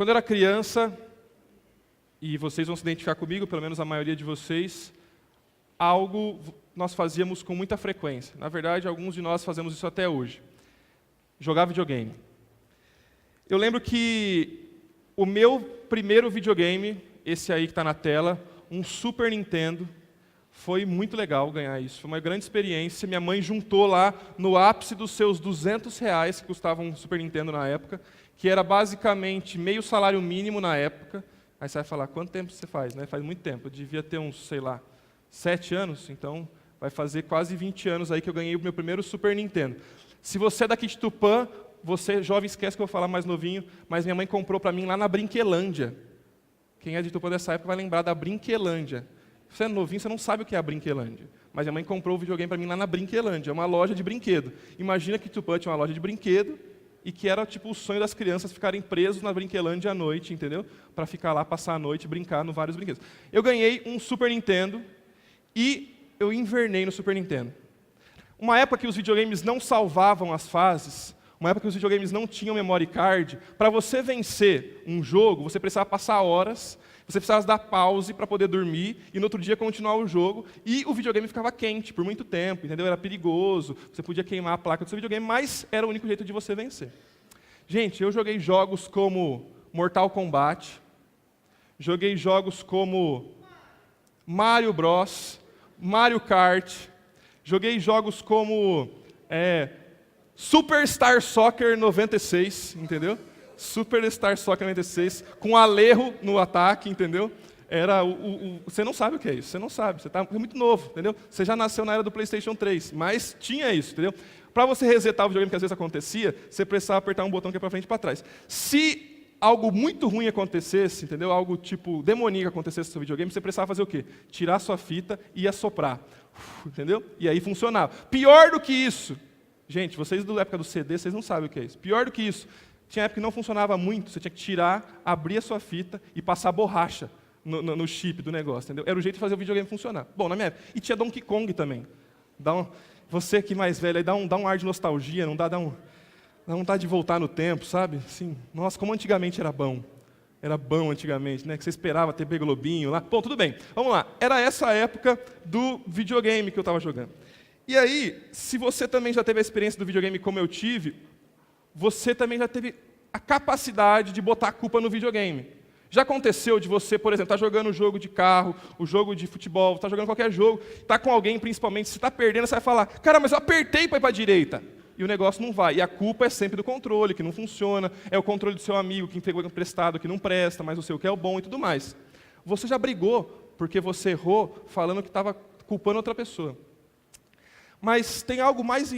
Quando eu era criança, e vocês vão se identificar comigo, pelo menos a maioria de vocês, algo nós fazíamos com muita frequência. Na verdade, alguns de nós fazemos isso até hoje. Jogar videogame. Eu lembro que o meu primeiro videogame, esse aí que está na tela, um Super Nintendo, foi muito legal ganhar isso. Foi uma grande experiência. Minha mãe juntou lá, no ápice dos seus R$ 200, que custava um Super Nintendo na época, que era basicamente meio salário mínimo na época. Aí você vai falar, quanto tempo você faz? Né? Faz muito tempo. Eu devia ter uns, 7 anos, então vai fazer quase 20 anos aí que eu ganhei o meu primeiro Super Nintendo. Se você é daqui de Tupã, você, jovem, esquece que eu vou falar mais novinho, mas minha mãe comprou para mim lá na Brinquelândia. Quem é de Tupã dessa época vai lembrar da Brinquelândia. Se você é novinho, você não sabe o que é a Brinquelândia. Mas minha mãe comprou o videogame para mim lá na Brinquelândia, é uma loja de brinquedo. Imagina que Tupã tinha uma loja de brinquedo e que era tipo o sonho das crianças ficarem presos na Brinquelândia à noite, entendeu? Para ficar lá, passar a noite e brincar no vários brinquedos. Eu ganhei um Super Nintendo e eu invernei no Super Nintendo. Uma época que os videogames não salvavam as fases, uma época que os videogames não tinham memory card, para você vencer um jogo, você precisava passar horas, você precisava dar pause para poder dormir e no outro dia continuar o jogo, e o videogame ficava quente por muito tempo, entendeu? Era perigoso, você podia queimar a placa do seu videogame, mas era o único jeito de você vencer. Gente, eu joguei jogos como Mortal Kombat, joguei jogos como Mario Bros, Mario Kart, joguei jogos como Superstar Soccer 96, entendeu? Superstar Soccer 96, com Alejo no ataque, entendeu? Era você não sabe o que é isso, você não sabe, você está muito novo, entendeu? Você já nasceu na era do PlayStation 3, mas tinha isso, entendeu? Para você resetar o videogame, que às vezes acontecia, você precisava apertar um botão que é para frente e para trás. Se algo muito ruim acontecesse, entendeu? Algo tipo demoníaco acontecesse no seu videogame, você precisava fazer o quê? Tirar sua fita e assoprar, entendeu? E aí funcionava. Pior do que isso, gente, vocês da época do CD, vocês não sabem o que é isso. Pior do que isso, tinha época que não funcionava muito, você tinha que tirar, abrir a sua fita e passar borracha no chip do negócio, entendeu? Era o jeito de fazer o videogame funcionar. Bom, na minha época. E tinha Donkey Kong também. Você que é mais velho, aí dá um ar de nostalgia, não dá vontade de voltar no tempo, sabe? Assim, nossa, como antigamente era bom. Era bom antigamente, né? Que você esperava TV Globinho lá. Bom, tudo bem. Vamos lá. Era essa época do videogame que eu estava jogando. E aí, se você também já teve a experiência do videogame como eu tive, você também já teve a capacidade de botar a culpa no videogame. Já aconteceu de você, por exemplo, estar jogando um jogo de carro, o jogo de futebol, estar jogando qualquer jogo, está com alguém, principalmente, se está perdendo, você vai falar, cara, mas eu apertei para ir para a direita. E o negócio não vai. E a culpa é sempre do controle, que não funciona, é o controle do seu amigo, que pegou emprestado, que não presta, mas o seu que é o bom e tudo mais. Você já brigou porque você errou falando que estava culpando outra pessoa. Mas tem algo mais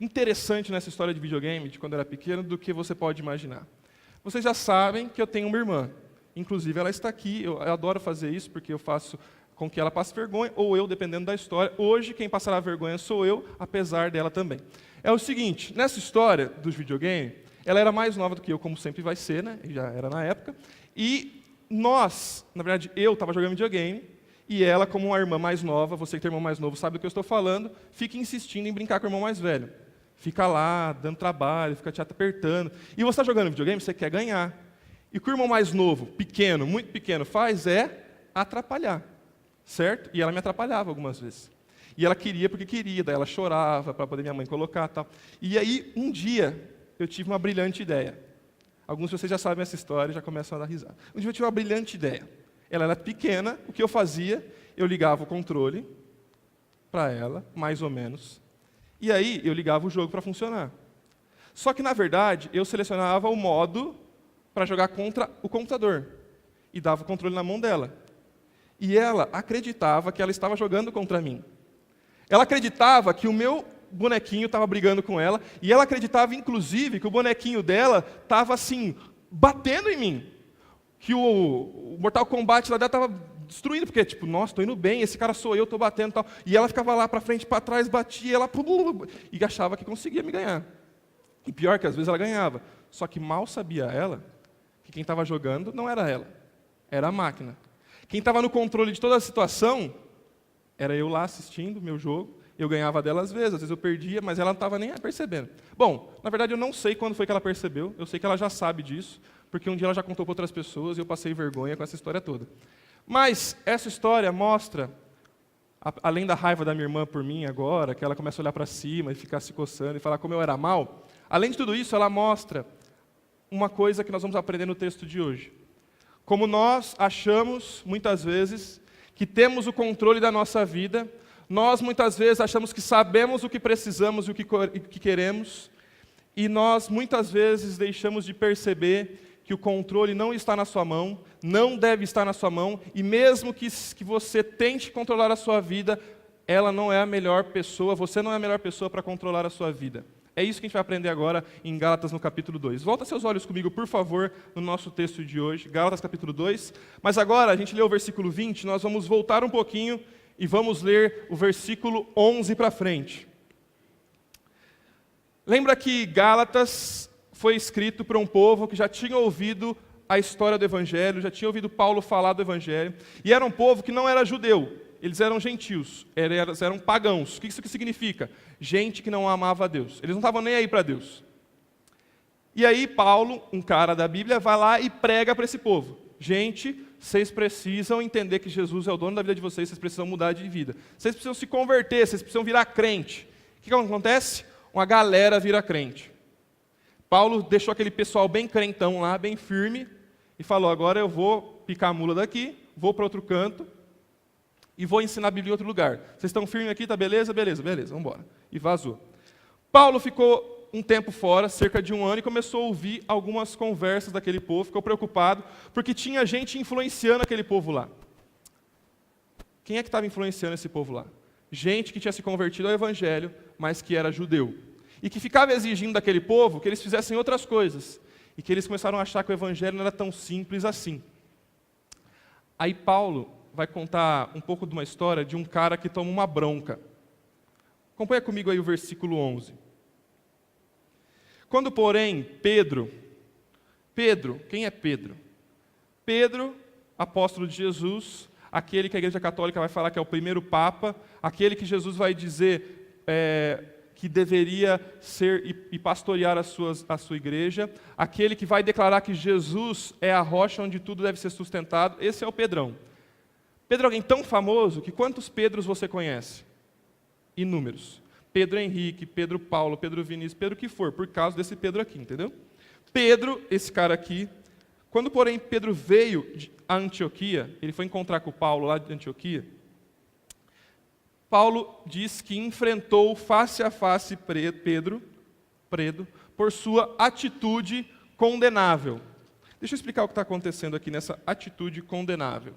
interessante nessa história de videogame, de quando eu era pequeno, do que você pode imaginar. Vocês já sabem que eu tenho uma irmã. Inclusive, ela está aqui. Eu adoro fazer isso, porque eu faço com que ela passe vergonha, ou eu, dependendo da história. Hoje, quem passará vergonha sou eu, apesar dela também. É o seguinte, nessa história dos videogames, ela era mais nova do que eu, como sempre vai ser, né? Já era na época. E nós, na verdade, eu estava jogando videogame, e ela, como uma irmã mais nova, você que tem irmão mais novo sabe do que eu estou falando, fica insistindo em brincar com o irmão mais velho. Fica lá, dando trabalho, fica te apertando. E você está jogando videogame, você quer ganhar. E o que o irmão mais novo, pequeno, muito pequeno, faz é atrapalhar. Certo? E ela me atrapalhava algumas vezes. E ela queria porque queria, daí ela chorava para poder minha mãe colocar tal. E aí, um dia, eu tive uma brilhante ideia. Alguns de vocês já sabem essa história e já começam a dar risada. Um dia eu tive uma brilhante ideia. Ela era pequena, o que eu fazia? Eu ligava o controle para ela, mais ou menos, e aí eu ligava o jogo para funcionar. Só que, na verdade, eu selecionava o modo para jogar contra o computador e dava o controle na mão dela. E ela acreditava que ela estava jogando contra mim. Ela acreditava que o meu bonequinho estava brigando com ela, e ela acreditava, inclusive, que o bonequinho dela estava, assim, batendo em mim. Que o Mortal Kombat lá dela estava destruindo, porque, tipo, nossa, estou indo bem, esse cara sou eu, estou batendo e tal. E ela ficava lá para frente, para trás, batia, ela e achava que conseguia me ganhar. E pior que às vezes ela ganhava. Só que mal sabia ela que quem estava jogando não era ela, era a máquina. Quem estava no controle de toda a situação era eu lá assistindo meu jogo, Eu ganhava dela às vezes eu perdia, mas ela não estava nem percebendo. Bom, na verdade eu não sei quando foi que ela percebeu, eu sei que ela já sabe disso, porque um dia ela já contou para outras pessoas e eu passei vergonha com essa história toda. Mas essa história mostra, além da raiva da minha irmã por mim agora, que ela começa a olhar para cima e ficar se coçando e falar como eu era mal, além de tudo isso, ela mostra uma coisa que nós vamos aprender no texto de hoje. Como nós achamos, muitas vezes, que temos o controle da nossa vida, nós muitas vezes achamos que sabemos o que precisamos e o que queremos, e nós muitas vezes deixamos de perceber que o controle não está na sua mão, não deve estar na sua mão, e mesmo que você tente controlar a sua vida, ela não é a melhor pessoa, você não é a melhor pessoa para controlar a sua vida. É isso que a gente vai aprender agora em Gálatas, no capítulo 2. Volta seus olhos comigo, por favor, no nosso texto de hoje, Gálatas, capítulo 2. Mas agora, a gente leu o versículo 20, nós vamos voltar um pouquinho e vamos ler o versículo 11 para frente. Lembra que Gálatas foi escrito para um povo que já tinha ouvido a história do Evangelho, já tinha ouvido Paulo falar do Evangelho, e era um povo que não era judeu, eles eram gentios, eles eram pagãos. O que isso significa? Gente que não amava a Deus, eles não estavam nem aí para Deus. E aí Paulo, um cara da Bíblia, vai lá e prega para esse povo. Gente, vocês precisam entender que Jesus é o dono da vida de vocês, vocês precisam mudar de vida. Vocês precisam se converter, vocês precisam virar crente. O que acontece? Uma galera vira crente. Paulo deixou aquele pessoal bem crentão lá, bem firme, e falou, agora eu vou picar a mula daqui, vou para outro canto, e vou ensinar a Bíblia em outro lugar. Vocês estão firmes aqui, tá beleza? Beleza, vamos embora. E vazou. Paulo ficou um tempo fora, cerca de 1 ano, e começou a ouvir algumas conversas daquele povo, ficou preocupado, porque tinha gente influenciando aquele povo lá. Quem é que estava influenciando esse povo lá? Gente que tinha se convertido ao Evangelho, mas que era judeu. E que ficava exigindo daquele povo que eles fizessem outras coisas. E que eles começaram a achar que o Evangelho não era tão simples assim. Aí Paulo vai contar um pouco de uma história de um cara que toma uma bronca. Acompanha comigo aí o versículo 11. Quando, porém, Pedro, quem é Pedro? Pedro, apóstolo de Jesus, aquele que a Igreja Católica vai falar que é o primeiro Papa, aquele que Jesus vai dizer que deveria ser e pastorear a sua igreja, aquele que vai declarar que Jesus é a rocha onde tudo deve ser sustentado, esse é o Pedrão. Pedro é alguém tão famoso que quantos Pedros você conhece? Inúmeros. Pedro Henrique, Pedro Paulo, Pedro Vinícius, Pedro que for, por causa desse Pedro aqui, entendeu? Pedro, esse cara aqui, quando porém Pedro veio a Antioquia, ele foi encontrar com Paulo lá de Antioquia, Paulo diz que enfrentou face a face Pedro, por sua atitude condenável. Deixa eu explicar o que está acontecendo aqui nessa atitude condenável.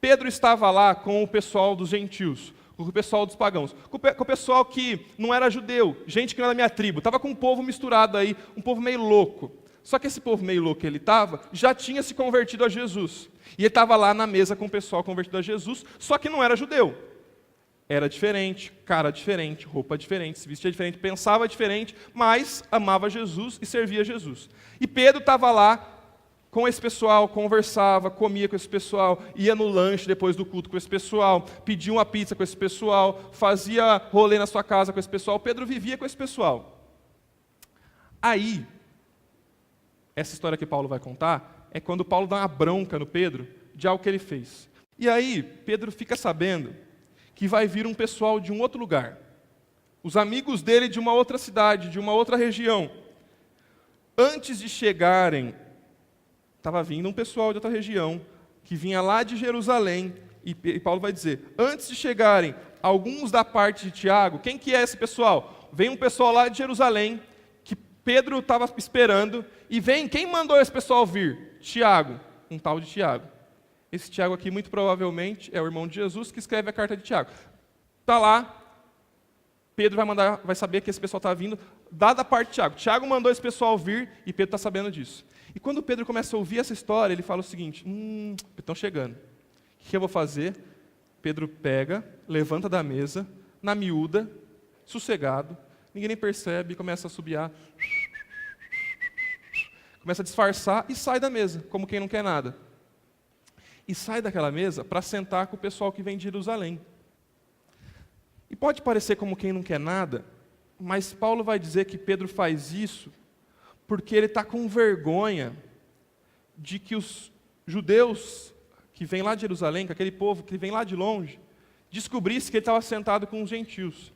Pedro estava lá com o pessoal dos gentios, com o pessoal dos pagãos, com o pessoal que não era judeu, gente que não era da minha tribo, estava com um povo misturado aí, um povo meio louco. Só que esse povo meio louco que ele estava, já tinha se convertido a Jesus. E ele estava lá na mesa com o pessoal convertido a Jesus, só que não era judeu. Era diferente, cara diferente, roupa diferente, se vestia diferente, pensava diferente, mas amava Jesus e servia Jesus. E Pedro estava lá com esse pessoal, conversava, comia com esse pessoal, ia no lanche depois do culto com esse pessoal, pedia uma pizza com esse pessoal, fazia rolê na sua casa com esse pessoal. Pedro vivia com esse pessoal. Aí, essa história que Paulo vai contar é quando Paulo dá uma bronca no Pedro de algo que ele fez. E aí, Pedro fica sabendo que vai vir um pessoal de um outro lugar. Os amigos dele de uma outra cidade, de uma outra região. Antes de chegarem, estava vindo um pessoal de outra região, que vinha lá de Jerusalém, e Paulo vai dizer, antes de chegarem alguns da parte de Tiago, quem que é esse pessoal? Vem um pessoal lá de Jerusalém, que Pedro estava esperando, e vem, quem mandou esse pessoal vir? Tiago, um tal de Tiago. Esse Tiago aqui, muito provavelmente, é o irmão de Jesus que escreve a carta de Tiago. Está lá, Pedro vai saber que esse pessoal está vindo, dada a parte de Tiago. Tiago mandou esse pessoal vir e Pedro está sabendo disso. E quando Pedro começa a ouvir essa história, ele fala o seguinte, estão chegando. O que eu vou fazer? Pedro pega, levanta da mesa, na miúda, sossegado, ninguém nem percebe, começa a assobiar, começa a disfarçar e sai da mesa, como quem não quer nada. E sai daquela mesa para sentar com o pessoal que vem de Jerusalém. E E pode parecer como quem não quer nada, mas Paulo vai dizer que Pedro faz isso porque ele está com vergonha de que os judeus que vêm lá de Jerusalém, que aquele povo que vem lá de longe, descobrisse que ele estava sentado com os gentios.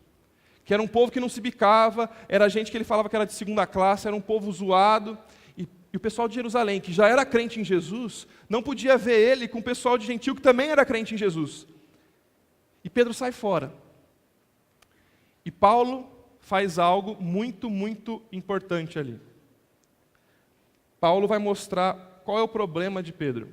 Que era um povo que não se bicava, era gente que ele falava que era de segunda classe, era um povo zoado. E o pessoal de Jerusalém, que já era crente em Jesus, não podia ver ele com o pessoal de gentil que também era crente em Jesus. E Pedro sai fora. E Paulo faz algo muito, muito importante ali. Paulo vai mostrar qual é o problema de Pedro.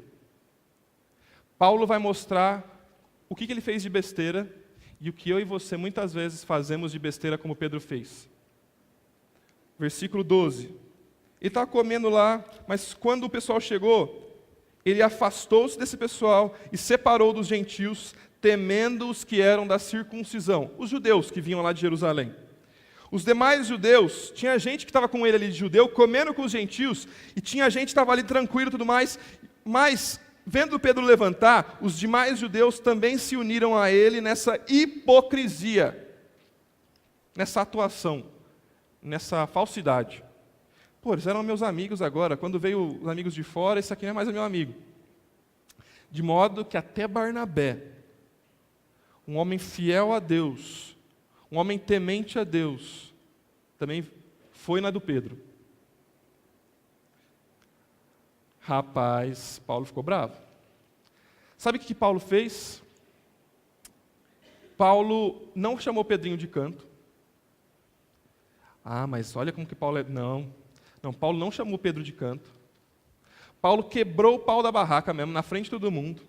Paulo vai mostrar o que ele fez de besteira e o que eu e você muitas vezes fazemos de besteira como Pedro fez. Versículo 12. Ele estava comendo lá, mas quando o pessoal chegou, ele afastou-se desse pessoal e separou dos gentios, temendo os que eram da circuncisão, os judeus que vinham lá de Jerusalém. Os demais judeus, tinha gente que estava com ele ali de judeu, comendo com os gentios, e tinha gente que estava ali tranquilo e tudo mais, mas, vendo Pedro levantar, os demais judeus também se uniram a ele nessa hipocrisia, nessa atuação, nessa falsidade. Pô, eles eram meus amigos agora, quando veio os amigos de fora, esse aqui não é mais meu amigo. De modo que até Barnabé, um homem fiel a Deus, um homem temente a Deus, também foi na do Pedro. Rapaz, Paulo ficou bravo. Sabe o que Paulo fez? Paulo não chamou Pedrinho de canto. Ah, mas olha como que Paulo é... Não, Paulo não chamou Pedro de canto. Paulo quebrou o pau da barraca mesmo, na frente de todo mundo.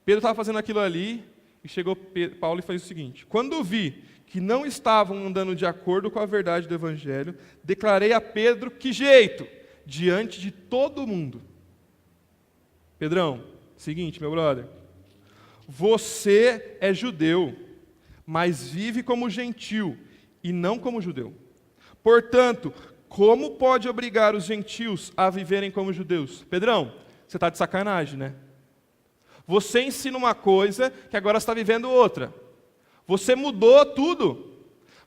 Pedro estava fazendo aquilo ali, e chegou Paulo e fez o seguinte: quando vi que não estavam andando de acordo com a verdade do Evangelho, declarei a Pedro que jeito, diante de todo mundo. Pedrão, seguinte, meu brother, você é judeu, mas vive como gentil e não como judeu. Portanto, como pode obrigar os gentios a viverem como judeus? Pedrão, você está de sacanagem, né? Você ensina uma coisa que agora está vivendo outra. Você mudou tudo.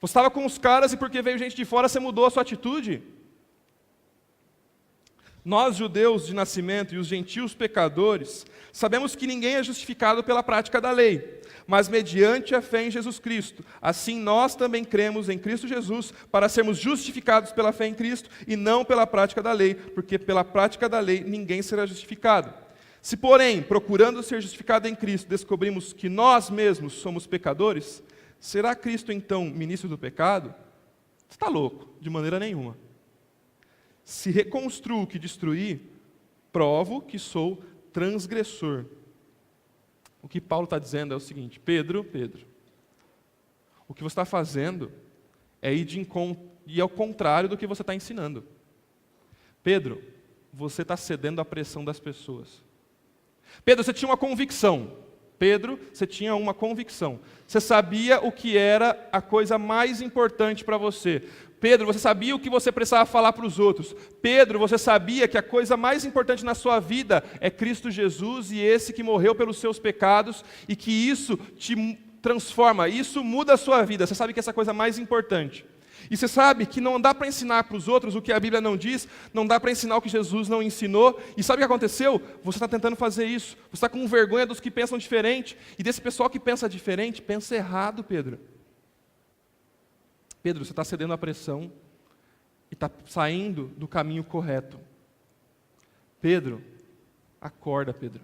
Você estava com os caras e porque veio gente de fora, você mudou a sua atitude? Nós, judeus de nascimento e os gentios pecadores, sabemos que ninguém é justificado pela prática da lei, mas mediante a fé em Jesus Cristo. Assim nós também cremos em Cristo Jesus para sermos justificados pela fé em Cristo e não pela prática da lei, porque pela prática da lei ninguém será justificado. Se, porém, procurando ser justificado em Cristo, descobrimos que nós mesmos somos pecadores, será Cristo então ministro do pecado? Você está louco, de maneira nenhuma. Se reconstruo o que destruí, provo que sou transgressor. O que Paulo está dizendo é o seguinte: Pedro, o que você está fazendo é ir ao contrário do que você está ensinando. Pedro, você está cedendo à pressão das pessoas. Pedro, você tinha uma convicção. Você sabia o que era a coisa mais importante para você. Pedro, você sabia o que você precisava falar para os outros. Pedro, você sabia que a coisa mais importante na sua vida é Cristo Jesus e esse que morreu pelos seus pecados e que isso te transforma, isso muda a sua vida. Você sabe que essa é a coisa mais importante. E você sabe que não dá para ensinar para os outros o que a Bíblia não diz, não dá para ensinar o que Jesus não ensinou. E sabe o que aconteceu? Você está tentando fazer isso. Você está com vergonha dos que pensam diferente. E desse pessoal que pensa diferente, pensa errado, Pedro. Pedro, você está cedendo à pressão e está saindo do caminho correto. Pedro, acorda, Pedro.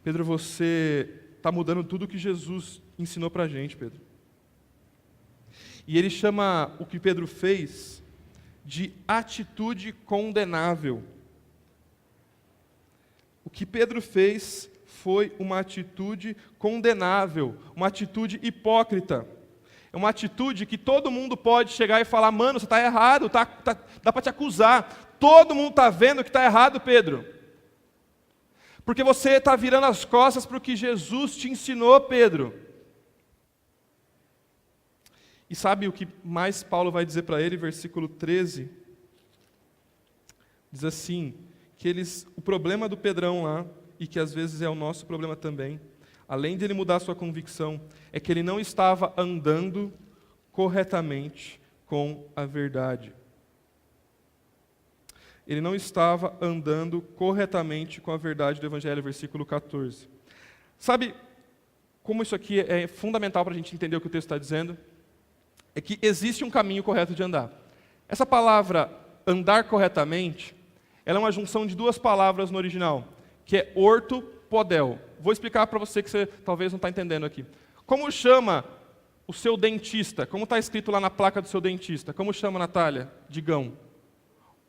Pedro, você está mudando tudo o que Jesus ensinou para a gente, Pedro. E ele chama o que Pedro fez de atitude condenável. O que Pedro fez foi uma atitude condenável, uma atitude hipócrita. É uma atitude que todo mundo pode chegar e falar: mano, você está errado, dá para te acusar. Todo mundo está vendo que está errado, Pedro. Porque você está virando as costas para o que Jesus te ensinou, Pedro. E sabe o que mais Paulo vai dizer para ele, versículo 13? Diz assim, que o problema do Pedrão lá, e que às vezes é o nosso problema também, além de ele mudar a sua convicção, é que ele não estava andando corretamente com a verdade. Ele não estava andando corretamente com a verdade do Evangelho, versículo 14. Sabe como isso aqui é fundamental para a gente entender o que o texto está dizendo? É que existe um caminho correto de andar. Essa palavra, andar corretamente, ela é uma junção de duas palavras no original, que é orto, podel. Vou explicar para você que você talvez não está entendendo aqui. Como chama o seu dentista? Como está escrito lá na placa do seu dentista? Como chama, Natália? Digão.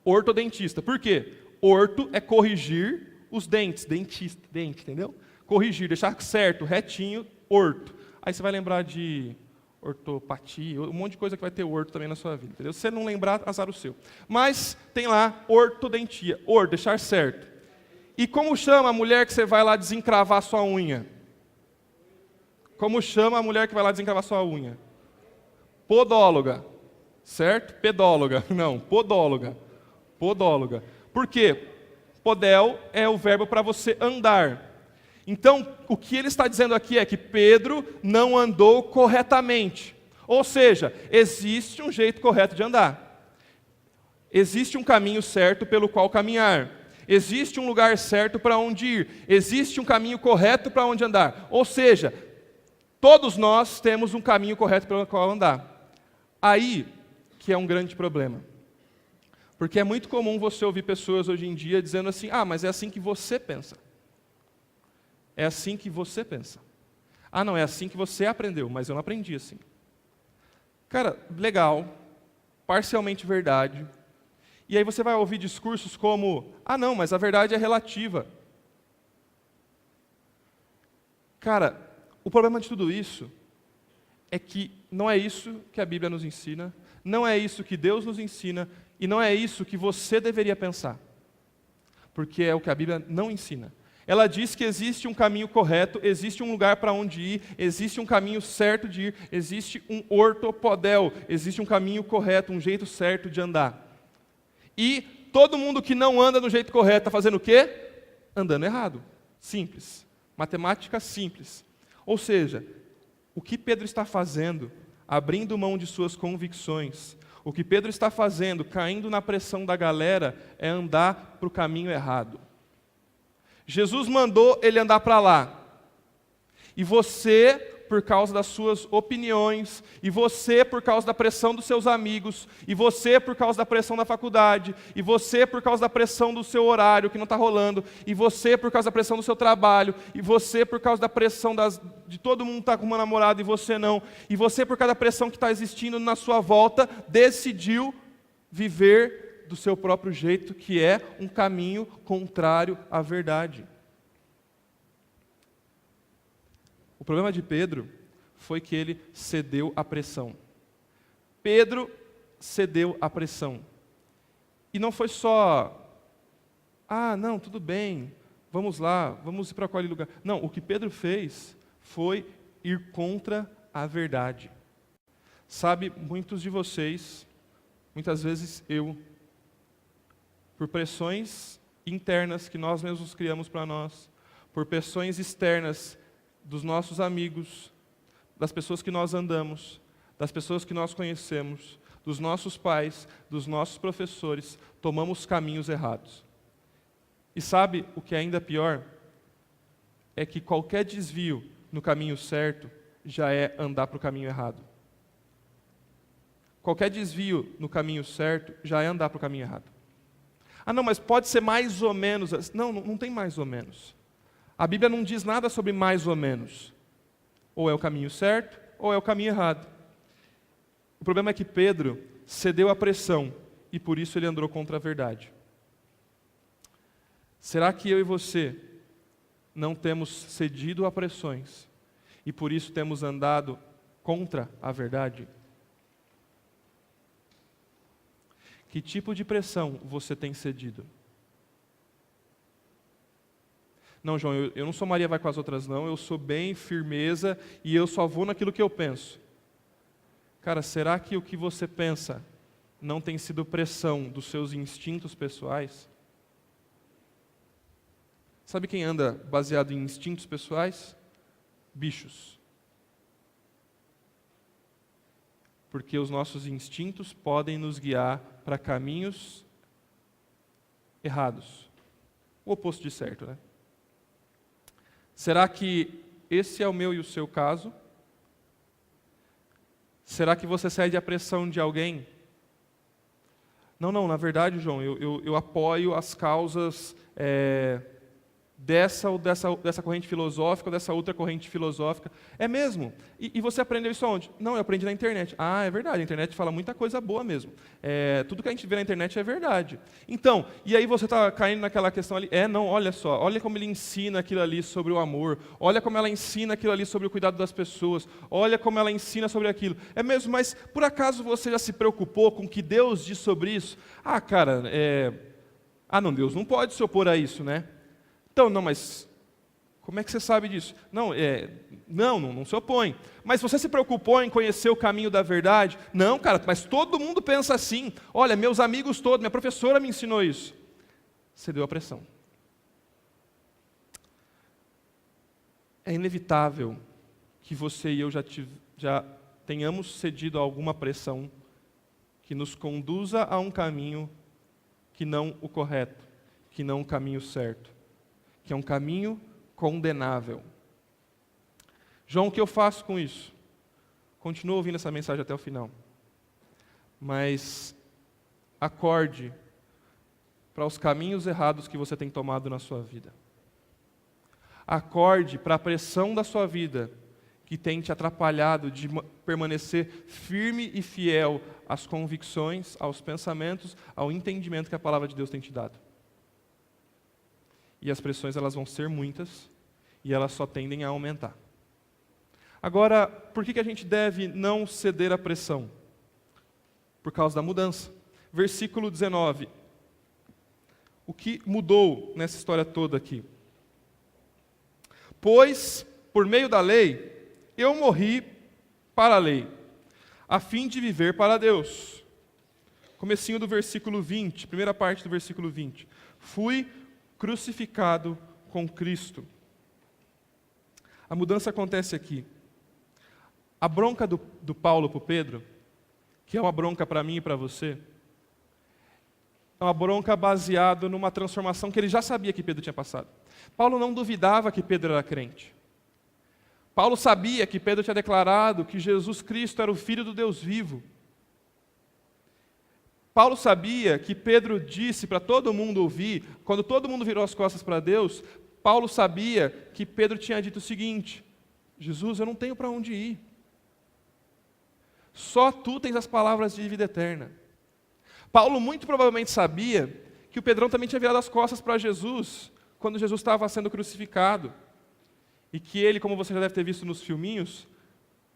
Ortodentista. Por quê? Orto é corrigir os dentes. Dentista, dente, entendeu? Corrigir, deixar certo, retinho, orto. Aí você vai lembrar de ortopatia, um monte de coisa que vai ter orto também na sua vida, entendeu? Se você não lembrar, azar o seu. Mas tem lá ortodontia, orto, deixar certo. E como chama a mulher que você vai lá desencravar sua unha? Como chama a mulher que vai lá desencravar sua unha? Podóloga. Certo? Pedóloga. Não, podóloga. Podóloga. Por quê? Podel é o verbo para você andar. Então, o que ele está dizendo aqui é que Pedro não andou corretamente. Ou seja, existe um jeito correto de andar. Existe um caminho certo pelo qual caminhar. Existe um lugar certo para onde ir. Existe um caminho correto para onde andar. Ou seja, todos nós temos um caminho correto pelo qual andar. Aí que é um grande problema. Porque é muito comum você ouvir pessoas hoje em dia dizendo assim, mas é assim que você pensa. É assim que você pensa. Não, é assim que você aprendeu, mas eu não aprendi assim. Cara, legal, parcialmente verdade. E aí você vai ouvir discursos como, não, mas a verdade é relativa. Cara, o problema de tudo isso é que não é isso que a Bíblia nos ensina, não é isso que Deus nos ensina, e não é isso que você deveria pensar. Porque é o que a Bíblia não ensina. Ela diz que existe um caminho correto, existe um lugar para onde ir, existe um caminho certo de ir, existe um ortopodel, existe um caminho correto, um jeito certo de andar. E todo mundo que não anda no jeito correto está fazendo o quê? Andando errado. Simples. Matemática simples. Ou seja, o que Pedro está fazendo, abrindo mão de suas convicções, o que Pedro está fazendo, caindo na pressão da galera, é andar para o caminho errado. Jesus mandou ele andar para lá. E você, por causa das suas opiniões, e você, por causa da pressão dos seus amigos, e você, por causa da pressão da faculdade, e você, por causa da pressão do seu horário que não está rolando, e você, por causa da pressão do seu trabalho, e você, por causa da pressão de todo mundo estar com uma namorada e você não, e você, por causa da pressão que está existindo na sua volta, decidiu viver do seu próprio jeito, que é um caminho contrário à verdade. O problema de Pedro foi que ele cedeu à pressão. Pedro cedeu à pressão. E não foi só, não, tudo bem, vamos lá, vamos ir para qual lugar. Não, o que Pedro fez foi ir contra a verdade. Sabe, muitos de vocês, muitas vezes eu, por pressões internas que nós mesmos criamos para nós, por pressões externas dos nossos amigos, das pessoas que nós andamos, das pessoas que nós conhecemos, dos nossos pais, dos nossos professores, tomamos caminhos errados. E sabe o que é ainda pior? É que qualquer desvio no caminho certo já é andar para o caminho errado. Qualquer desvio no caminho certo já é andar para o caminho errado. Não, mas pode ser mais ou menos. Não tem mais ou menos. A Bíblia não diz nada sobre mais ou menos. Ou é o caminho certo, ou é o caminho errado. O problema é que Pedro cedeu à pressão, e por isso ele andou contra a verdade. Será que eu e você não temos cedido a pressões, e por isso temos andado contra a verdade? Que tipo de pressão você tem cedido? Não, João, eu não sou Maria vai com as outras não, eu sou bem firmeza e eu só vou naquilo que eu penso. Cara, será que o que você pensa não tem sido pressão dos seus instintos pessoais? Sabe quem anda baseado em instintos pessoais? bichos. Porque os nossos instintos podem nos guiar para caminhos errados. O oposto de certo, né? Será que esse é o meu e o seu caso? Será que você cede à pressão de alguém? Não, na verdade, João, eu apoio as causas dessa corrente filosófica ou dessa outra corrente filosófica. É mesmo? E você aprendeu isso aonde? Não, eu aprendi na internet. Ah, é verdade, a internet fala muita coisa boa mesmo. Tudo que a gente vê na internet é verdade. Então, e aí você está caindo naquela questão ali, não, olha só, olha como ele ensina aquilo ali sobre o amor, olha como ela ensina aquilo ali sobre o cuidado das pessoas, olha como ela ensina sobre aquilo. É mesmo, mas por acaso você já se preocupou com o que Deus diz sobre isso? Ah, cara, não, Deus não pode se opor a isso, né? Então, não, mas como é que você sabe disso? Não se opõe. Mas você se preocupou em conhecer o caminho da verdade? Não, cara, mas todo mundo pensa assim. Olha, meus amigos todos, minha professora me ensinou isso. Cedeu à pressão. É inevitável que você e eu já tenhamos cedido a alguma pressão que nos conduza a um caminho que não o correto, que não o caminho certo, que é um caminho condenável. João, o que eu faço com isso? Continuo ouvindo essa mensagem até o final. Mas acorde para os caminhos errados que você tem tomado na sua vida. Acorde para a pressão da sua vida que tem te atrapalhado de permanecer firme e fiel às convicções, aos pensamentos, ao entendimento que a palavra de Deus tem te dado. E as pressões elas vão ser muitas e elas só tendem a aumentar. Agora, por que a gente deve não ceder à pressão? Por causa da mudança. Versículo 19. O que mudou nessa história toda aqui? Pois, por meio da lei, eu morri para a lei, a fim de viver para Deus. Comecinho do versículo 20, primeira parte do versículo 20. Fui crucificado com Cristo. A mudança acontece aqui. A bronca do Paulo para o Pedro, que é uma bronca para mim e para você, é uma bronca baseada numa transformação que ele já sabia que Pedro tinha passado. Paulo não duvidava que Pedro era crente. Paulo sabia que Pedro tinha declarado que Jesus Cristo era o Filho do Deus vivo. Paulo sabia que Pedro disse para todo mundo ouvir, quando todo mundo virou as costas para Deus, Paulo sabia que Pedro tinha dito o seguinte: Jesus, eu não tenho para onde ir. Só tu tens as palavras de vida eterna. Paulo muito provavelmente sabia que o Pedrão também tinha virado as costas para Jesus, quando Jesus estava sendo crucificado. E que ele, como você já deve ter visto nos filminhos,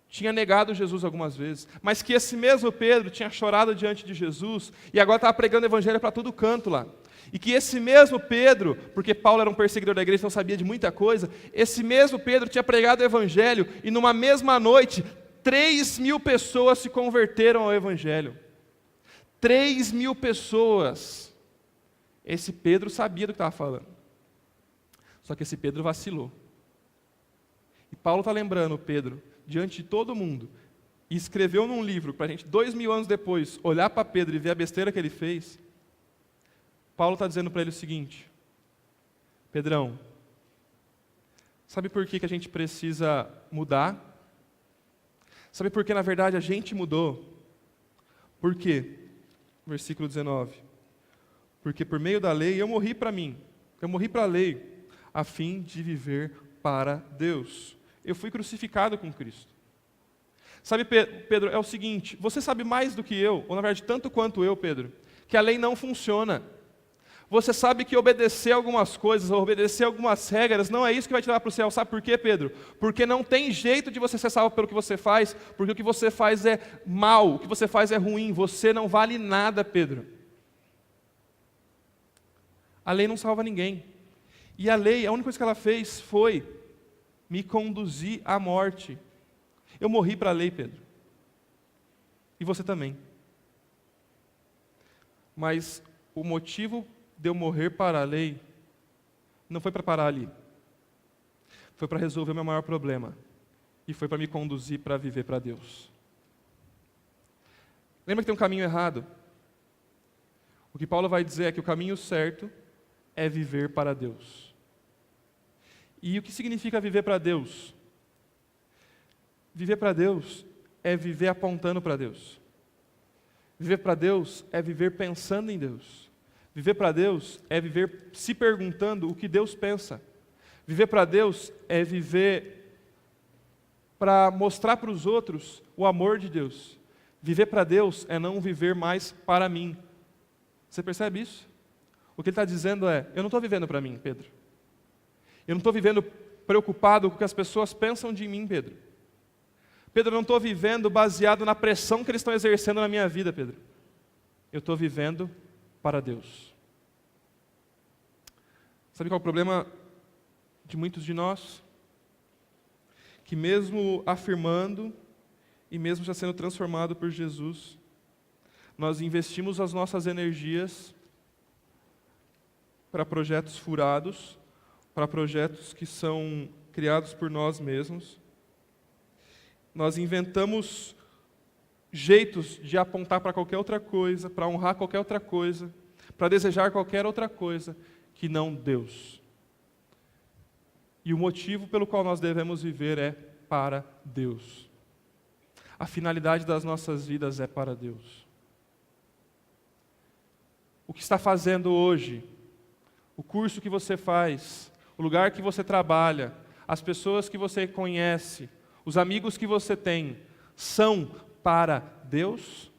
tinha negado Jesus algumas vezes, mas que esse mesmo Pedro tinha chorado diante de Jesus e agora estava pregando o evangelho para todo canto lá. E que esse mesmo Pedro, porque Paulo era um perseguidor da igreja, então sabia de muita coisa, esse mesmo Pedro tinha pregado o evangelho e numa mesma noite, 3.000 pessoas se converteram ao evangelho. 3.000 pessoas. Esse Pedro sabia do que estava falando. Só que esse Pedro vacilou. E Paulo está lembrando Pedro, diante de todo mundo, e escreveu num livro para a gente, 2.000 anos depois, olhar para Pedro e ver a besteira que ele fez. Paulo está dizendo para ele o seguinte: Pedrão, sabe por que a gente precisa mudar? Sabe por que na verdade a gente mudou? Por quê? Versículo 19. Porque por meio da lei eu morri para mim, eu morri para a lei, a fim de viver para Deus. Eu fui crucificado com Cristo. Sabe, Pedro, é o seguinte, você sabe mais do que eu, ou na verdade tanto quanto eu, Pedro, que a lei não funciona. Você sabe que obedecer algumas coisas, ou obedecer algumas regras, não é isso que vai te levar para o céu. Sabe por quê, Pedro? Porque não tem jeito de você ser salvo pelo que você faz, porque o que você faz é mal, o que você faz é ruim, você não vale nada, Pedro. A lei não salva ninguém. E a lei, a única coisa que ela fez foi me conduzir à morte. Eu morri para a lei, Pedro. E você também. Mas o motivo de eu morrer para a lei não foi para parar ali. Foi para resolver o meu maior problema, e foi para me conduzir para viver para Deus. Lembra que tem um caminho errado? O que Paulo vai dizer é que o caminho certo é viver para Deus. E o que significa viver para Deus? Viver para Deus é viver apontando para Deus. Viver para Deus é viver pensando em Deus. Viver para Deus é viver se perguntando o que Deus pensa. Viver para Deus é viver para mostrar para os outros o amor de Deus. Viver para Deus é não viver mais para mim. Você percebe isso? O que ele está dizendo é, eu não estou vivendo para mim, Pedro. Eu não estou vivendo preocupado com o que as pessoas pensam de mim, Pedro. Pedro, eu não estou vivendo baseado na pressão que eles estão exercendo na minha vida, Pedro. Eu estou vivendo para Deus. Sabe qual é o problema de muitos de nós? Que mesmo afirmando e mesmo já sendo transformado por Jesus, nós investimos as nossas energias para projetos furados, para projetos que são criados por nós mesmos. Nós inventamos jeitos de apontar para qualquer outra coisa, para honrar qualquer outra coisa, para desejar qualquer outra coisa que não Deus. E o motivo pelo qual nós devemos viver é para Deus. A finalidade das nossas vidas é para Deus. O que está fazendo hoje, o curso que você faz, o lugar que você trabalha, as pessoas que você conhece, os amigos que você tem, são para Deus?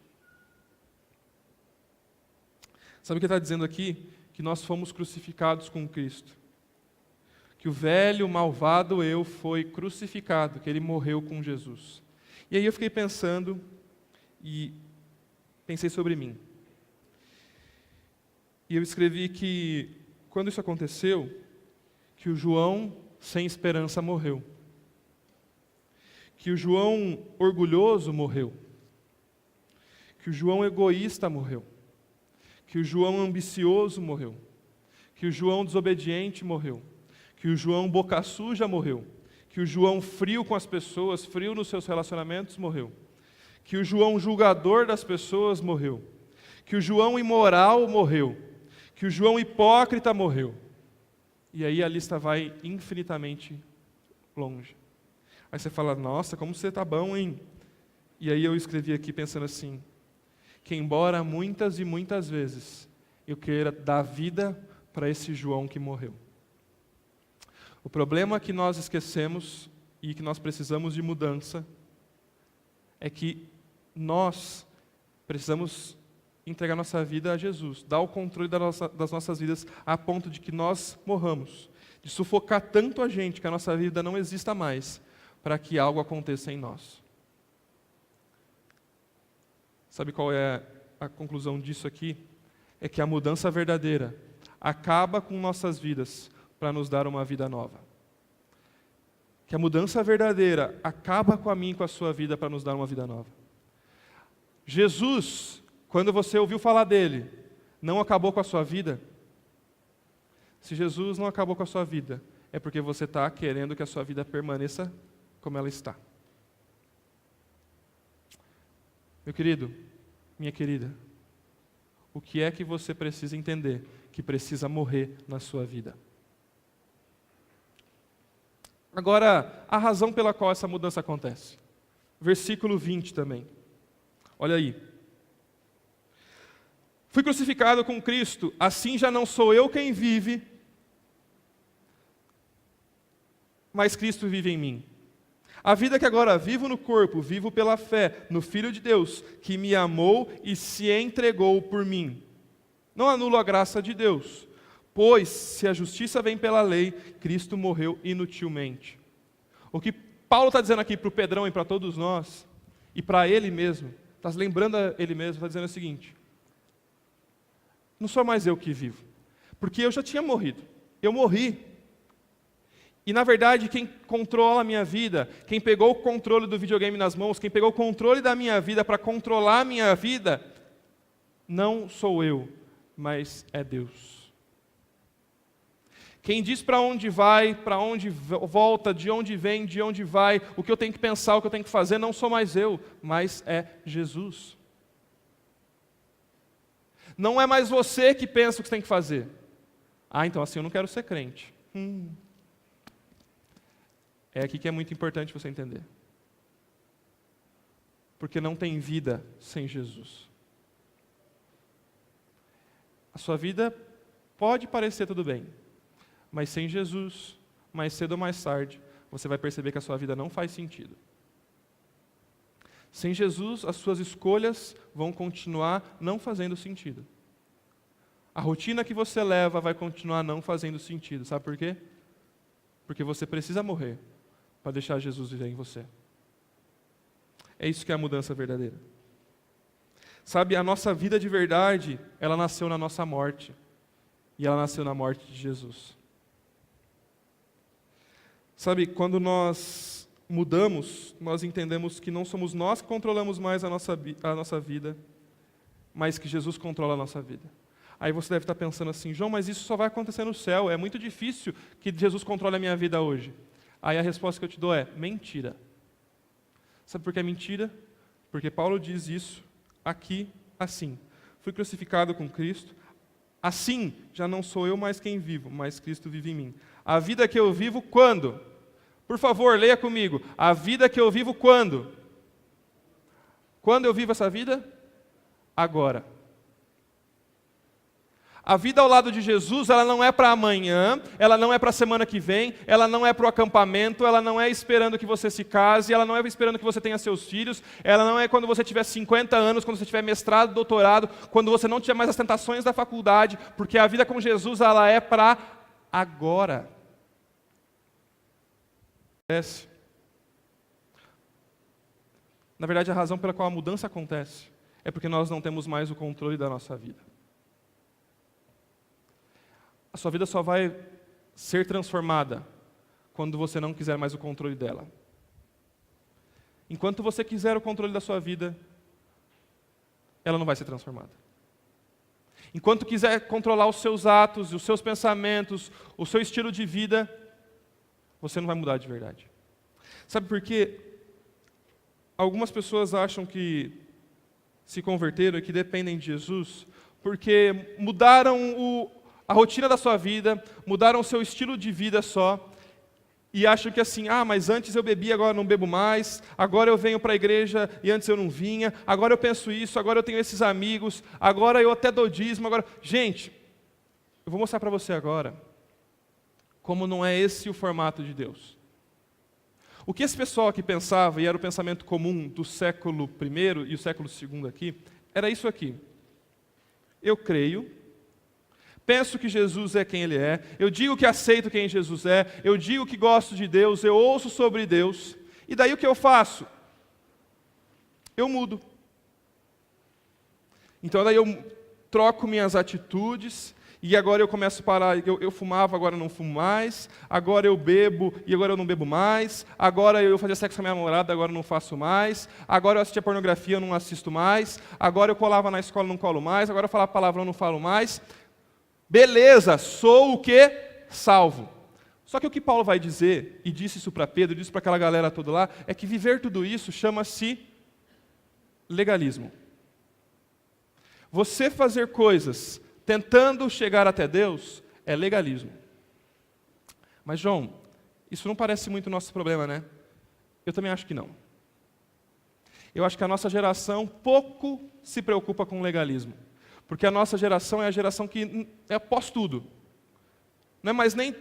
Sabe o que está dizendo aqui? Que nós fomos crucificados com Cristo. Que o velho, malvado eu foi crucificado, que ele morreu com Jesus. E aí eu fiquei pensando, e pensei sobre mim. E eu escrevi que, quando isso aconteceu, que o João sem esperança morreu. Que o João orgulhoso morreu. Que o João egoísta morreu. Que o João ambicioso morreu. Que o João desobediente morreu. Que o João boca suja morreu. Que o João frio com as pessoas, frio nos seus relacionamentos, morreu. Que o João julgador das pessoas morreu. Que o João imoral morreu. Que o João hipócrita morreu. E aí a lista vai infinitamente longe. Aí você fala, nossa, como você está bom, hein? E aí eu escrevi aqui pensando assim, que embora muitas e muitas vezes eu queira dar vida para esse João que morreu. O problema que nós esquecemos e que nós precisamos de mudança é que nós precisamos entregar nossa vida a Jesus, dar o controle das nossas vidas a ponto de que nós morramos, de sufocar tanto a gente que a nossa vida não exista mais, para que algo aconteça em nós. Sabe qual é a conclusão disso aqui? É que a mudança verdadeira acaba com nossas vidas para nos dar uma vida nova. Que a mudança verdadeira acaba com a minha e com a sua vida para nos dar uma vida nova. Jesus, quando você ouviu falar dele, não acabou com a sua vida? Se Jesus não acabou com a sua vida, é porque você está querendo que a sua vida permaneça como ela está. Meu querido, minha querida, o que é que você precisa entender que precisa morrer na sua vida? Agora, a razão pela qual essa mudança acontece. Versículo 20 também. Olha aí. Fui crucificado com Cristo, assim já não sou eu quem vive, mas Cristo vive em mim. A vida que agora vivo no corpo, vivo pela fé no Filho de Deus, que me amou e se entregou por mim. Não anulo a graça de Deus, pois se a justiça vem pela lei, Cristo morreu inutilmente. O que Paulo está dizendo aqui para o Pedrão e para todos nós, e para ele mesmo, está lembrando a ele mesmo, está dizendo o seguinte: não sou mais eu que vivo, porque eu já tinha morrido, eu morri. E na verdade quem controla a minha vida, quem pegou o controle do videogame nas mãos, quem pegou o controle da minha vida para controlar a minha vida, não sou eu, mas é Deus. Quem diz para onde vai, para onde volta, de onde vem, de onde vai, o que eu tenho que pensar, o que eu tenho que fazer, não sou mais eu, mas é Jesus. Não é mais você que pensa o que você tem que fazer. Ah, então assim eu não quero ser crente. É aqui que é muito importante você entender. Porque não tem vida sem Jesus. A sua vida pode parecer tudo bem, mas sem Jesus, mais cedo ou mais tarde, você vai perceber que a sua vida não faz sentido. Sem Jesus, as suas escolhas vão continuar não fazendo sentido. A rotina que você leva vai continuar não fazendo sentido. Sabe por quê? Porque você precisa morrer para deixar Jesus viver em você. É isso que é a mudança verdadeira. Sabe, a nossa vida de verdade, ela nasceu na nossa morte. E ela nasceu na morte de Jesus. Sabe, quando nós mudamos, nós entendemos que não somos nós que controlamos mais a nossa vida, mas que Jesus controla a nossa vida. Aí você deve estar pensando assim, João, mas isso só vai acontecer no céu, é muito difícil que Jesus controle a minha vida hoje. Aí a resposta que eu te dou é, mentira. Sabe por que é mentira? Porque Paulo diz isso aqui, assim. Fui crucificado com Cristo, assim já não sou eu mais quem vivo, mas Cristo vive em mim. A vida que eu vivo quando? Por favor, leia comigo. A vida que eu vivo quando? Quando eu vivo essa vida? Agora. A vida ao lado de Jesus, ela não é para amanhã, ela não é para a semana que vem, ela não é para o acampamento, ela não é esperando que você se case, ela não é esperando que você tenha seus filhos, ela não é quando você tiver 50 anos, quando você tiver mestrado, doutorado, quando você não tiver mais as tentações da faculdade, porque a vida com Jesus, ela é para agora. Na verdade, a razão pela qual a mudança acontece é porque nós não temos mais o controle da nossa vida. A sua vida só vai ser transformada quando você não quiser mais o controle dela. Enquanto você quiser o controle da sua vida, ela não vai ser transformada. Enquanto quiser controlar os seus atos, os seus pensamentos, o seu estilo de vida, você não vai mudar de verdade. Sabe por quê? Algumas pessoas acham que se converteram e que dependem de Jesus porque mudaram a rotina da sua vida, mudaram o seu estilo de vida só, e acham que assim, mas antes eu bebia, agora não bebo mais, agora eu venho para a igreja e antes eu não vinha, agora eu penso isso, agora eu tenho esses amigos, agora eu até dou dízimo, agora... Gente, eu vou mostrar para você agora como não é esse o formato de Deus. O que esse pessoal aqui pensava, e era o pensamento comum do século I e o século II aqui, era isso aqui. Eu creio, penso que Jesus é quem Ele é, eu digo que aceito quem Jesus é, eu digo que gosto de Deus, eu ouço sobre Deus, e daí o que eu faço? Eu mudo. Então daí eu troco minhas atitudes, e agora eu começo a parar, eu fumava, agora eu não fumo mais, agora eu bebo, e agora eu não bebo mais, agora eu fazia sexo com a minha namorada, agora eu não faço mais, agora eu assistia pornografia, eu não assisto mais, agora eu colava na escola, não colo mais, agora eu falava palavrão, não falo mais. Beleza, sou o quê? Salvo. Só que o que Paulo vai dizer, e disse isso para Pedro, disse para aquela galera toda lá, é que viver tudo isso chama-se legalismo. Você fazer coisas tentando chegar até Deus é legalismo. Mas, João, isso não parece muito o nosso problema, né? Eu também acho que não. Eu acho que a nossa geração pouco se preocupa com legalismo. Porque a nossa geração é a geração que é pós-tudo. Não é mais nem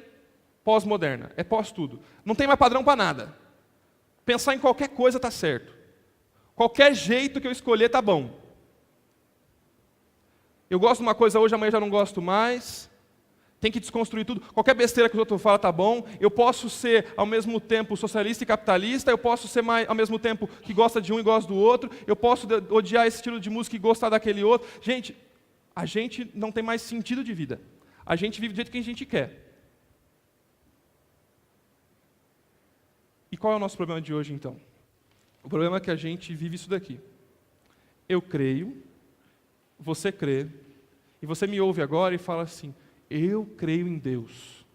pós-moderna, é pós-tudo. Não tem mais padrão para nada. Pensar em qualquer coisa está certo. Qualquer jeito que eu escolher está bom. Eu gosto de uma coisa hoje, amanhã já não gosto mais. Tem que desconstruir tudo. Qualquer besteira que o outro fala está bom. Eu posso ser, ao mesmo tempo, socialista e capitalista. Eu posso ser, ao mesmo tempo, que gosta de um e gosta do outro. Eu posso odiar esse estilo de música e gostar daquele outro. Gente, a gente não tem mais sentido de vida. A gente vive do jeito que a gente quer. E qual é o nosso problema de hoje, então? O problema é que a gente vive isso daqui. Eu creio, você crê, e você me ouve agora e fala assim, eu creio em Deus.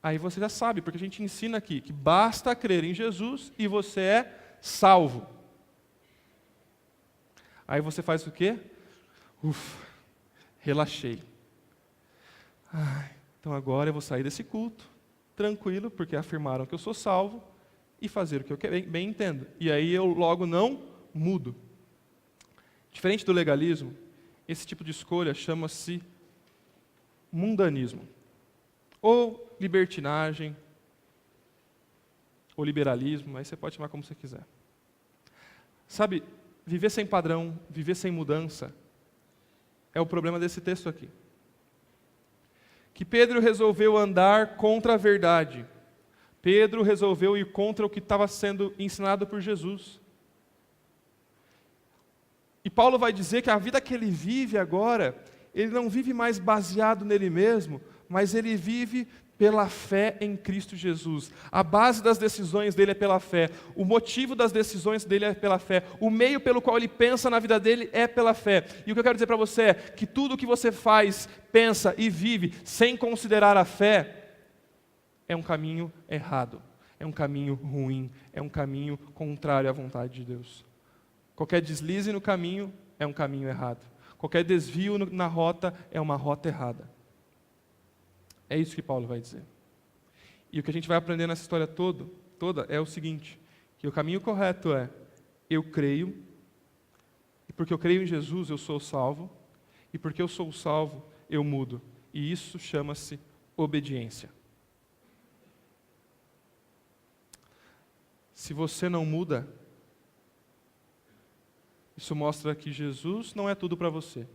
Aí você já sabe, porque a gente ensina aqui que basta crer em Jesus e você é salvo. Aí você faz o quê? Ufa, relaxei. Então agora eu vou sair desse culto, tranquilo, porque afirmaram que eu sou salvo, e fazer o que eu bem entendo. E aí eu logo não mudo. Diferente do legalismo, esse tipo de escolha chama-se mundanismo. Ou libertinagem, ou liberalismo, aí você pode chamar como você quiser. Sabe, viver sem padrão, viver sem mudança, é o problema desse texto aqui. Que Pedro resolveu andar contra a verdade. Pedro resolveu ir contra o que estava sendo ensinado por Jesus. E Paulo vai dizer que a vida que ele vive agora, ele não vive mais baseado nele mesmo, mas ele vive pela fé em Cristo Jesus. A base das decisões dele é pela fé. O motivo das decisões dele é pela fé. O meio pelo qual ele pensa na vida dele é pela fé. E o que eu quero dizer para você é que tudo o que você faz, pensa e vive sem considerar a fé, é um caminho errado, é um caminho ruim, é um caminho contrário à vontade de Deus. Qualquer deslize no caminho é um caminho errado. Qualquer desvio na rota é uma rota errada. É isso que Paulo vai dizer. E o que a gente vai aprender nessa história toda é o seguinte, que o caminho correto é, eu creio, e porque eu creio em Jesus eu sou salvo, e porque eu sou salvo eu mudo. E isso chama-se obediência. Se você não muda, isso mostra que Jesus não é tudo para você.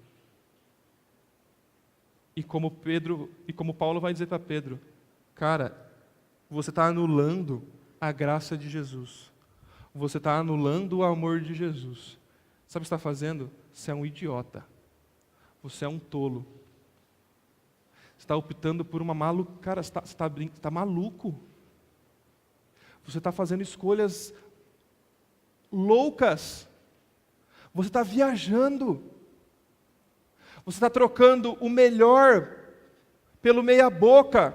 E como Paulo vai dizer para Pedro, cara, você está anulando a graça de Jesus. Você está anulando o amor de Jesus. Sabe o que você está fazendo? Você é um idiota. Você é um tolo. Você está optando por uma maluca. Cara, você está maluco. Você está fazendo escolhas loucas. Você está viajando. Você está trocando o melhor pelo meia boca.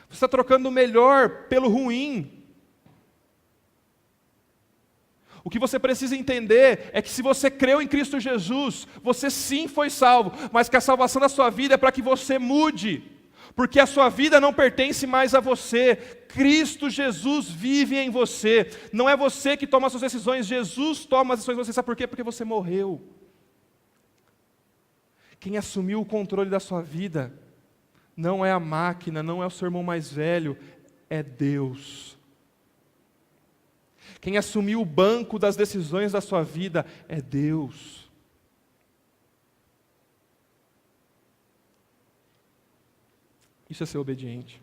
Você está trocando o melhor pelo ruim. O que você precisa entender é que se você creu em Cristo Jesus, você sim foi salvo, mas que a salvação da sua vida é para que você mude. Porque a sua vida não pertence mais a você. Cristo Jesus vive em você. Não é você que toma as suas decisões, Jesus toma as decisões de você. Sabe por quê? Porque você morreu. Quem assumiu o controle da sua vida não é a máquina, não é o seu irmão mais velho, é Deus. Quem assumiu o banco das decisões da sua vida é Deus. Isso é ser obediente.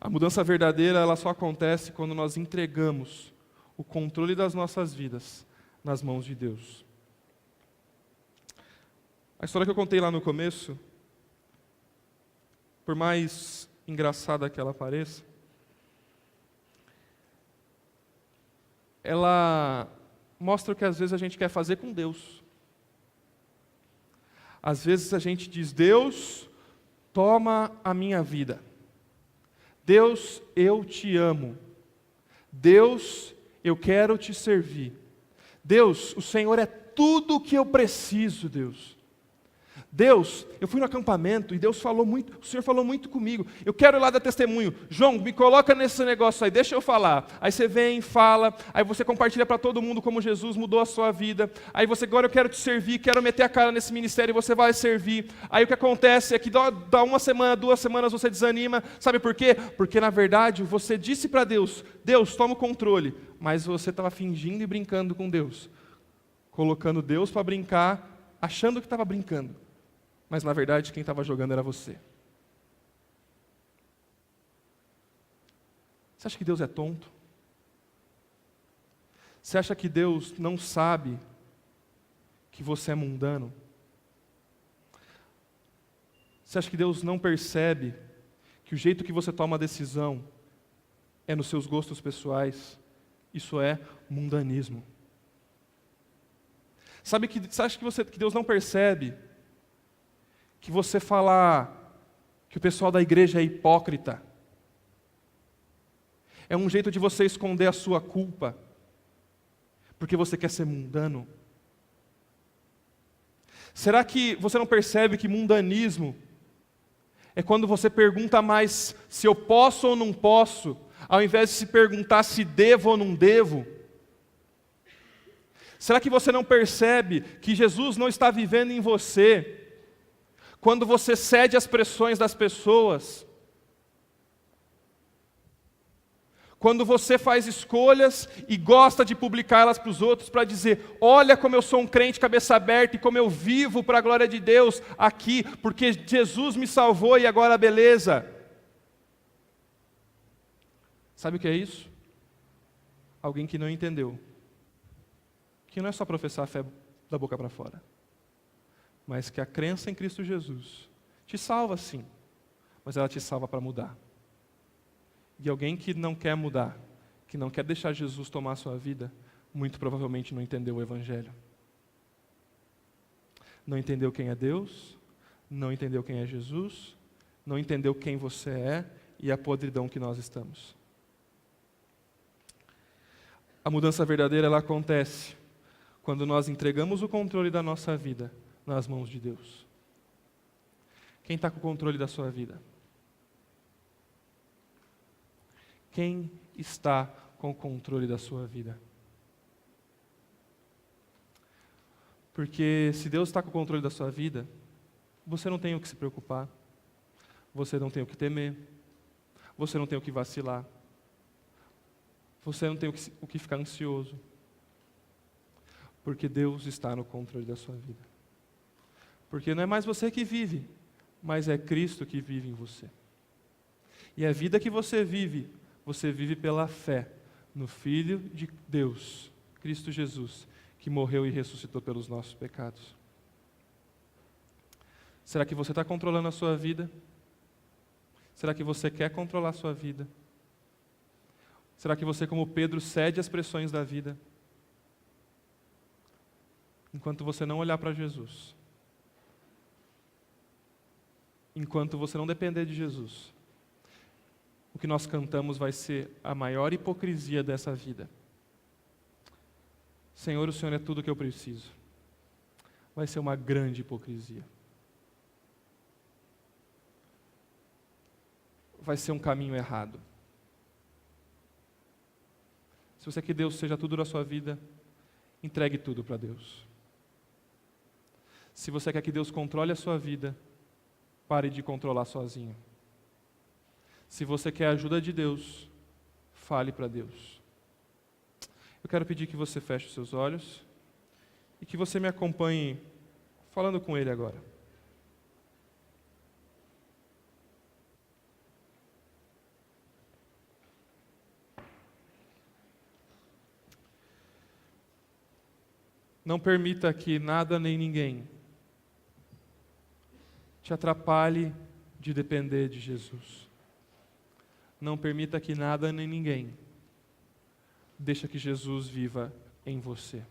A mudança verdadeira, ela só acontece quando nós entregamos o controle das nossas vidas nas mãos de Deus. A história que eu contei lá no começo, por mais engraçada que ela pareça, ela mostra o que às vezes a gente quer fazer com Deus. Às vezes a gente diz, Deus, toma a minha vida. Deus, eu te amo. Deus, eu quero te servir. Deus, o Senhor é tudo o que eu preciso, Deus. Deus, eu fui no acampamento e Deus falou muito, o Senhor falou muito comigo. Eu quero ir lá dar testemunho. João, me coloca nesse negócio aí, deixa eu falar. Aí você vem, fala, aí você compartilha para todo mundo como Jesus mudou a sua vida. Aí você, agora eu quero te servir, quero meter a cara nesse ministério e você vai servir. Aí o que acontece é que dá uma semana, 2 semanas você desanima. Sabe por quê? Porque na verdade você disse para Deus, Deus, toma o controle. Mas você estava fingindo e brincando com Deus. Colocando Deus para brincar, achando que estava brincando. Mas na verdade quem estava jogando era você. Você acha que Deus é tonto? Você acha que Deus não sabe que você é mundano? Você acha que Deus não percebe que o jeito que você toma a decisão é nos seus gostos pessoais? Isso é mundanismo. Você acha que Deus não percebe que você falar que o pessoal da igreja é hipócrita É um jeito de você esconder a sua culpa, porque você quer ser mundano? Será que você não percebe que mundanismo é quando você pergunta mais se eu posso ou não posso, ao invés de se perguntar se devo ou não devo? Será que você não percebe que Jesus não está vivendo em você quando você cede às pressões das pessoas? Quando você faz escolhas e gosta de publicá-las para os outros para dizer, olha como eu sou um crente cabeça aberta e como eu vivo para a glória de Deus aqui, porque Jesus me salvou e agora beleza. Sabe o que é isso? Alguém que não entendeu. Que não é só professar a fé da boca para fora, mas que a crença em Cristo Jesus te salva sim, mas ela te salva para mudar. E alguém que não quer mudar, que não quer deixar Jesus tomar a sua vida, muito provavelmente não entendeu o Evangelho. Não entendeu quem é Deus, não entendeu quem é Jesus, não entendeu quem você é e a podridão que nós estamos. A mudança verdadeira, ela acontece quando nós entregamos o controle da nossa vida nas mãos de Deus. Quem está com o controle da sua vida? Quem está com o controle da sua vida? Porque se Deus está com o controle da sua vida, você não tem o que se preocupar, você não tem o que temer, você não tem o que vacilar, você não tem o que ficar ansioso, porque Deus está no controle da sua vida. Porque não é mais você que vive, mas é Cristo que vive em você. E a vida que você vive pela fé no Filho de Deus, Cristo Jesus, que morreu e ressuscitou pelos nossos pecados. Será que você está controlando a sua vida? Será que você quer controlar a sua vida? Será que você, como Pedro, cede às pressões da vida? Enquanto você não olhar para Jesus, enquanto você não depender de Jesus, o que nós cantamos vai ser a maior hipocrisia dessa vida. Senhor, o Senhor é tudo o que eu preciso. Vai ser uma grande hipocrisia. Vai ser um caminho errado. Se você quer que Deus seja tudo na sua vida, entregue tudo para Deus. Se você quer que Deus controle a sua vida, pare de controlar sozinho. Se você quer a ajuda de Deus, fale para Deus. Eu quero pedir que você feche os seus olhos e que você me acompanhe falando com Ele agora. Não permita que nada nem ninguém te atrapalhe de depender de Jesus. Não permita que nada nem ninguém deixe que Jesus viva em você.